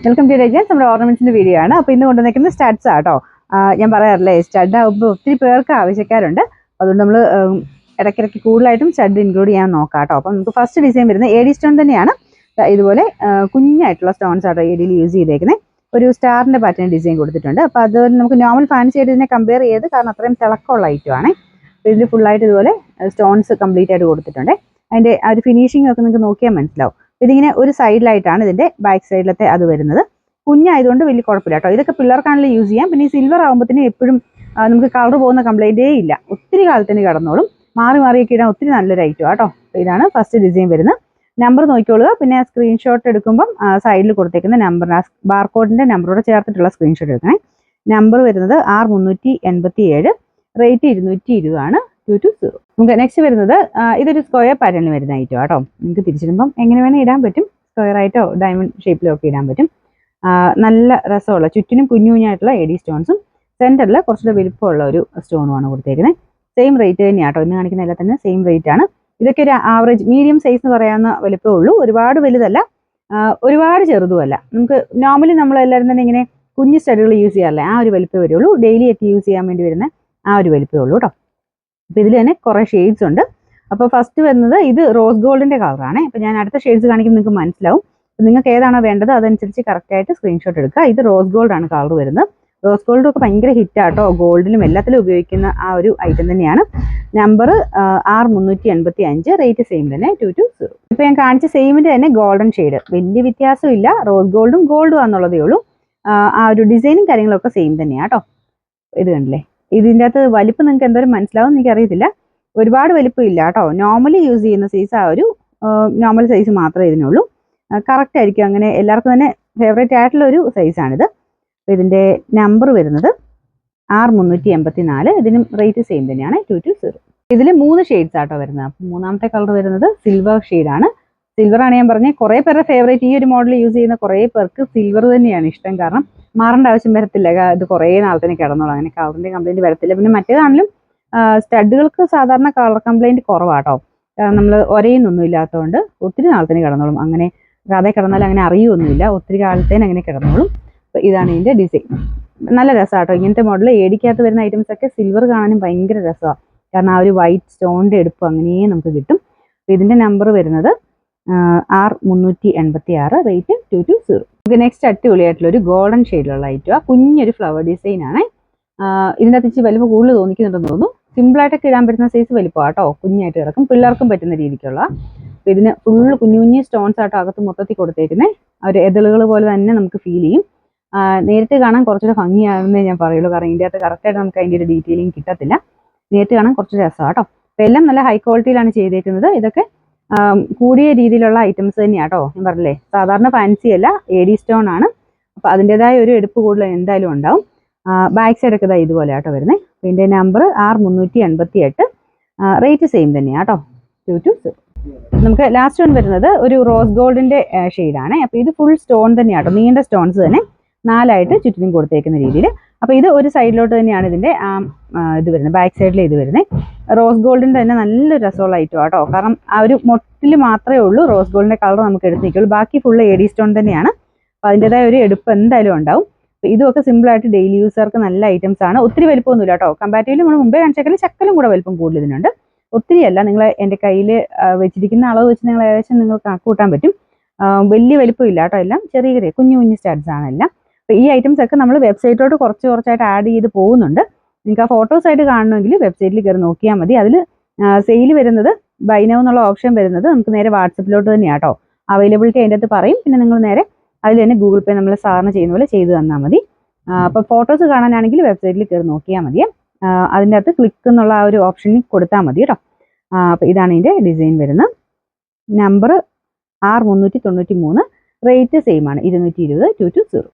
Welcome to രജൻസ്. നമ്മുടെ ഓർണമെന്റ്സിന്റെ video ആണ്. അപ്പോൾ ഇന്ന് കൊണ്ടുവന്നിരിക്കുന്നത് സ്റ്റഡ്സ് ആട്ടോ. ഞാൻ പറയാറില്ലേ, സ്റ്റഡ് ആകുമ്പോൾ ഒത്തിരി പേർക്ക് ആവശ്യക്കാരുണ്ട്. അതുകൊണ്ട് നമ്മൾ ഇടയ്ക്കിടയ്ക്ക് കൂടുതലായിട്ടും സ്റ്റഡ് ഇൻക്ലൂഡ് ചെയ്യാൻ നോക്കാം കേട്ടോ. അപ്പം നമുക്ക് ഫസ്റ്റ് ഡിസൈൻ വരുന്നത് എ ഡി സ്റ്റോൺ തന്നെയാണ്. ഇതുപോലെ കുഞ്ഞായിട്ടുള്ള സ്റ്റോൺസ് ആട്ടോ എ ഡിയിൽ യൂസ് ചെയ്തേക്കുന്നത്. ഒരു സ്റ്റാറിന്റെ പാറ്റേൺ ഡിസൈൻ കൊടുത്തിട്ടുണ്ട്. അപ്പോൾ അത് നമുക്ക് നോർമൽ ഫാൻസി ആയിട്ട് ഇതിനെ കമ്പയർ ചെയ്ത്, കാരണം അത്രയും തിളക്കമുള്ള ഐറ്റം ആണ്. അപ്പോൾ ഇതിൽ ഫുള്ളായിട്ട് ഇതുപോലെ സ്റ്റോൺസ് കംപ്ലീറ്റ് ആയിട്ട് കൊടുത്തിട്ടുണ്ട്. അതിൻ്റെ ആ ഒരു ഫിനിഷിംഗ് ഒക്കെ നിങ്ങൾക്ക് നോക്കിയാൽ മനസ്സിലാവും. ഇതിങ്ങനെ ഒരു സൈഡിലായിട്ടാണ് ഇതിന്റെ ബാക്ക് സൈഡിലത്തെ അത് വരുന്നത്. കുഞ്ഞായതുകൊണ്ട് വലിയ കുഴപ്പമില്ല കേട്ടോ. ഇതൊക്കെ പിള്ളേർക്കാണെങ്കിലും യൂസ് ചെയ്യാം. പിന്നെ ഈ സിൽവർ ആകുമ്പോഴത്തേനും എപ്പോഴും നമുക്ക് കളർ പോകുന്ന കംപ്ലൈൻറ്റേ ഇല്ല. ഒത്തിരി കാലത്തിന് കിടന്നോളും. മാറി മാറിയൊക്കെ ഇടാൻ ഒത്തിരി നല്ലൊരു ഐറ്റം കേട്ടോ. ഇതാണ് ഫസ്റ്റ് ഡിസൈൻ വരുന്നത്. നമ്പർ നോക്കിക്കോളുക. പിന്നെ സ്ക്രീൻഷോട്ട് എടുക്കുമ്പം സൈഡിൽ കൊടുത്തേക്കുന്ന നമ്പർ, ബാർകോഡിന്റെ നമ്പറോട് ചേർത്തിട്ടുള്ള സ്ക്രീൻഷോട്ട് എടുക്കണേ. നമ്പർ വരുന്നത് R387, റേറ്റ് 220 ആണ്. 220. നമുക്ക് നെക്സ്റ്റ് വരുന്നത് ഇതൊരു സ്ക്വയർ പാറ്റേണിൽ വരുന്ന ഐറ്റം കേട്ടോ. നിങ്ങൾക്ക് തിരിച്ചിടുമ്പം എങ്ങനെ വേണേൽ ഇടാൻ പറ്റും. സ്ക്വയർ ആയിട്ടോ ഡയമണ്ട് ഷേപ്പിലോ ഒക്കെ ഇടാൻ പറ്റും. നല്ല രസമുള്ള ചുറ്റിനും കുഞ്ഞു കുഞ്ഞായിട്ടുള്ള എ ഡി സ്റ്റോൺസും സെന്ററിൽ കുറച്ചുകൂടെ വലുപ്പമുള്ള ഒരു സ്റ്റോണുമാണ് കൊടുത്തേക്കുന്നത്. സെയിം റേറ്റ് തന്നെയാണ് കേട്ടോ. ഇന്ന് കാണിക്കുന്ന എല്ലാം തന്നെ സെയിം റേറ്റ് ആണ്. ഇതൊക്കെ ഒരു ആവറേജ് മീഡിയം സൈസ് എന്ന് പറയാവുന്ന വലുപ്പമേ ഉള്ളൂ. ഒരുപാട് വലുതല്ല, ഒരുപാട് ചെറുതുമല്ല. നമുക്ക് നോർമലി നമ്മളെല്ലാവരും തന്നെ ഇങ്ങനെ കുഞ്ഞു സ്റ്റഡുകൾ യൂസ് ചെയ്യാറില്ലേ, ആ ഒരു വലുപ്പമേ വരുള്ളൂ. ഡെയിലി ഒക്കെ യൂസ് ചെയ്യാൻ വേണ്ടി വരുന്ന ആ ഒരു വലുപ്പമേ ഉള്ളൂ കേട്ടോ. അപ്പോൾ ഇതിൽ തന്നെ കുറേ ഷെയ്ഡ്സ് ഉണ്ട്. അപ്പോൾ ഫസ്റ്റ് വരുന്നത് ഇത് റോസ് ഗോൾഡിന്റെ കളറാണ്. അപ്പോൾ ഞാൻ അടുത്ത ഷെയ്ഡ്സ് കാണിക്കുമ്പോൾ നിങ്ങൾക്ക് മനസ്സിലാവും. അപ്പോൾ നിങ്ങൾക്ക് ഏതാണോ വേണ്ടത് അതനുസരിച്ച് കറക്റ്റായിട്ട് സ്ക്രീൻഷോട്ട് എടുക്കുക. ഇത് റോസ് ഗോൾഡ് ആണ് കളർ വരുന്നത്. റോസ് ഗോൾഡും ഒക്കെ ഭയങ്കര ഹിറ്റാട്ടോ. ഗോൾഡിലും എല്ലാത്തിലും ഉപയോഗിക്കുന്ന ആ ഒരു ഐറ്റം തന്നെയാണ്. നമ്പർ R385, റേറ്റ് സെയിം തന്നെ 220. ഇപ്പോൾ ഞാൻ കാണിച്ച സെയിമിന്റെ തന്നെ ഗോൾഡൻ ഷെയ്ഡ്, വലിയ വ്യത്യാസമില്ല. റോസ് ഗോൾഡും ഗോൾഡും ആണെന്നുള്ളതേ ഉള്ളൂ. ആ ഒരു ഡിസൈനും കാര്യങ്ങളൊക്കെ സെയിം തന്നെയാണ് കേട്ടോ. ഇത് കണ്ടില്ലേ, ഇതിൻ്റെ അകത്ത് വലിപ്പം നിങ്ങൾക്ക് എന്തോരം മനസ്സിലാവും എനിക്കറിയത്തില്ല. ഒരുപാട് വലിപ്പം ഇല്ല കേട്ടോ. നോർമലി യൂസ് ചെയ്യുന്ന സൈസ് ആ ഒരു നോർമൽ സൈസ് മാത്രമേ ഇതിനുള്ളൂ. കറക്റ്റ് ആയിരിക്കും. അങ്ങനെ എല്ലാവർക്കും തന്നെ ഫേവറേറ്റ് ആയിട്ടുള്ള ഒരു സൈസാണിത്. അപ്പോൾ ഇതിൻ്റെ നമ്പർ വരുന്നത് R384, ഇതിനും റേറ്റ് സെയിം തന്നെയാണ് 220. ഇതിൽ 3 ഷെയ്ഡ്സ് ആട്ടോ വരുന്നത്. അപ്പം മൂന്നാമത്തെ കളർ വരുന്നത് സിൽവർ ഷെയ്ഡാണ്. സിൽവർ ആണ് ഞാൻ പറഞ്ഞത്. കുറേ പേരുടെ ഫേവറേറ്റ്, ഈ ഒരു മോഡൽ യൂസ് ചെയ്യുന്ന കുറേ പേർക്ക് സിൽവർ തന്നെയാണ് ഇഷ്ടം. കാരണം മാറേണ്ട ആവശ്യം വരത്തില്ല. ഇത് കുറേ നാളത്തിന് കിടന്നോളൂ. അങ്ങനെ കളറിന്റെ കംപ്ലൈന്റ് വരത്തില്ല. പിന്നെ മറ്റേതാണെങ്കിലും സ്റ്റഡുകൾക്ക് സാധാരണ കളർ കംപ്ലൈന്റ് കുറവാട്ടോ. കാരണം നമ്മൾ ഒരേന്നൊന്നും ഇല്ലാത്തതുകൊണ്ട് ഒത്തിരി നാളത്തിന് കിടന്നോളും. അങ്ങനെ അതേ കിടന്നാൽ അങ്ങനെ അറിയുമൊന്നുമില്ല. ഒത്തിരി കാലത്തേന് അങ്ങനെ കിടന്നോളും. അപ്പോൾ ഇതാണ് ഇതിന്റെ ഡിസൈൻ. നല്ല രസമാട്ടോ. ഇങ്ങനത്തെ മോഡൽ ഏടിക്കകത്ത് വരുന്ന ഐറ്റംസ് ഒക്കെ സിൽവർ കാണാനും ഭയങ്കര രസമാണ്. കാരണം ആ ഒരു വൈറ്റ് സ്റ്റോണിന്റെ എടുപ്പ് അങ്ങനെ നമുക്ക് കിട്ടും. അപ്പോൾ ഇതിന്റെ നമ്പർ വരുന്നത് R386, റേറ്റ് 220. നമുക്ക് നെക്സ്റ്റ് അടിപൊളിയായിട്ടുള്ള ഒരു ഗോൾഡൻ ഷെയ്ഡിലുള്ള ഐറ്റം. കുഞ്ഞൊരു ഫ്ലവർ ഡിസൈൻ ആണ്. ഇതിൻ്റെ അകത്ത് ഇച്ചിരി വലിപ്പം കൂടുതൽ തോന്നിക്കുന്നുണ്ടെന്ന് തോന്നുന്നു. സിമ്പിളായിട്ടൊക്കെ ഇടാൻ പറ്റുന്ന സൈസ് വലിപ്പം കേട്ടോ. കുഞ്ഞായിട്ട് കിടക്കും, പിള്ളേർക്കും പറ്റുന്ന രീതിക്കുള്ള. അപ്പോൾ ഇതിന് ഫുള്ള് കുഞ്ഞു കുഞ്ഞു സ്റ്റോൺസ് ആട്ടോ അകത്ത് മൊത്തത്തിൽ കൊടുത്തേക്കുന്നത്. ഒരു എതളുകൾ പോലെ തന്നെ നമുക്ക് ഫീൽ ചെയ്യും. നേരിട്ട് കാണാൻ കുറച്ചുകൂടെ ഭംഗിയാകുന്നേ ഞാൻ പറയുള്ളൂ. കാരണം ഇതിൻ്റെ അകത്ത് കറക്റ്റായിട്ട് നമുക്ക് അതിൻ്റെ ഒരു ഡീറ്റെയിലിംഗ് കിട്ടത്തില്ല. നേരിട്ട് കാണാൻ കുറച്ച് രസമാണ് കേട്ടോ. അപ്പോൾ എല്ലാം നല്ല ഹൈ ക്വാളിറ്റിയിലാണ് ചെയ്തേക്കുന്നത്. ഇതൊക്കെ കൂടിയ രീതിയിലുള്ള ഐറ്റംസ് തന്നെയാണ് കേട്ടോ. ഞാൻ പറഞ്ഞില്ലേ, സാധാരണ ഫാൻസി അല്ല, എ ഡി സ്റ്റോൺ ആണ്. അപ്പോൾ അതിൻ്റെതായ ഒരു എടുപ്പ് കൂടുതൽ എന്തായാലും ഉണ്ടാവും. ബാക്ക് സൈഡൊക്കെ ഇതാ ഇതുപോലെ ആട്ടോ വരുന്നത്. അപ്പോൾ ഇതിൻ്റെ നമ്പർ R388, റേറ്റ് സെയിം തന്നെയാണ് കേട്ടോ, 220. നമുക്ക് ലാസ്റ്റ് വൺ വരുന്നത് ഒരു റോസ് ഗോൾഡിന്റെ ഷെയ്ഡാണ്. അപ്പോൾ ഇത് ഫുൾ സ്റ്റോൺ തന്നെയാണ് കേട്ടോ. നീണ്ട സ്റ്റോൺസ് തന്നെ 4 ചുറ്റിനും കൊടുത്തേക്കുന്ന രീതിയിൽ. അപ്പോൾ ഇത് ഒരു സൈഡിലോട്ട് തന്നെയാണ് ഇതിൻ്റെ ഇത് വരുന്നത്, ബാക്ക് സൈഡിൽ ഇത് വരുന്നത്. റോസ് ഗോൾഡിൻ്റെ തന്നെ നല്ലൊരു രസമുള്ള ഐറ്റം കേട്ടോ. കാരണം ആ ഒരു മൊട്ടിൽ മാത്രമേ ഉള്ളൂ റോസ് ഗോൾഡിൻ്റെ കളർ നമുക്ക് എടുത്ത് നിൽക്കുള്ളൂ. ബാക്കി ഫുള്ള് എ ഡി സ്റ്റോൺ തന്നെയാണ്. അപ്പോൾ അതിൻ്റെതായ ഒരു എടുപ്പ് എന്തായാലും ഉണ്ടാവും. അപ്പോൾ ഇതൊക്കെ സിമ്പിളായിട്ട് ഡെയിലി യൂസർക്ക് നല്ല ഐറ്റംസ് ആണ്. ഒത്തിരി വലിപ്പമൊന്നുമില്ല കേട്ടോ. കമ്പാരിറ്റീവ്ലി നമ്മൾ മുമ്പേ കാണിച്ചേക്കൽ ശക്കലും കൂടെ വലിപ്പം കൂടുതൽ ഇതിനുണ്ട്. ഒത്തിരിയല്ല, നിങ്ങൾ എൻ്റെ കയ്യിൽ വെച്ചിരിക്കുന്ന അളവ് വെച്ച് നിങ്ങൾ ഏകദേശം നിങ്ങൾ കണക്കൂട്ടാൻ പറ്റും. വലിയ വലിപ്പമില്ല കേട്ടോ. എല്ലാം ചെറിയ ചെറിയ കുഞ്ഞു കുഞ്ഞു സ്റ്റഡ്സ് ആണ് എല്ലാം. അപ്പോൾ ഈ ഐറ്റംസ് ഒക്കെ നമ്മൾ വെബ്സൈറ്റിലോട്ട് കുറച്ചായിട്ട് ആഡ് ചെയ്ത് പോകുന്നുണ്ട്. നിങ്ങൾക്ക് ആ ഫോട്ടോസ് ആയിട്ട് കാണണമെങ്കിൽ വെബ്സൈറ്റിൽ കയറി നോക്കിയാൽ മതി. അതിൽ സെയിൽ വരുന്നത് ബൈ നൗ എന്നുള്ള ഓപ്ഷൻ വരുന്നത് നമുക്ക് നേരെ വാട്സപ്പിലോട്ട് തന്നെയാണ് കേട്ടോ. അവൈലബിലിറ്റി അതിൻ്റെ അകത്ത് പറയും. പിന്നെ നിങ്ങൾ നേരെ അതിൽ തന്നെ ഗൂഗിൾ പേ നമ്മൾ സാറിന് ചെയ്യുന്ന പോലെ ചെയ്ത് തന്നാൽ മതി. അപ്പോൾ ഫോട്ടോസ് കാണാനാണെങ്കിൽ വെബ്സൈറ്റിൽ കയറി നോക്കിയാൽ മതി. അതിൻ്റെ അകത്ത് ക്ലിക്ക് എന്നുള്ള ആ ഒരു ഓപ്ഷനിൽ കൊടുത്താൽ മതി കേട്ടോ. അപ്പോൾ ഇതാണ് ഇതിൻ്റെ ഡിസൈൻ വരുന്നത്. നമ്പർ R393, റേറ്റ് സെയിം ആണ് 220, 220.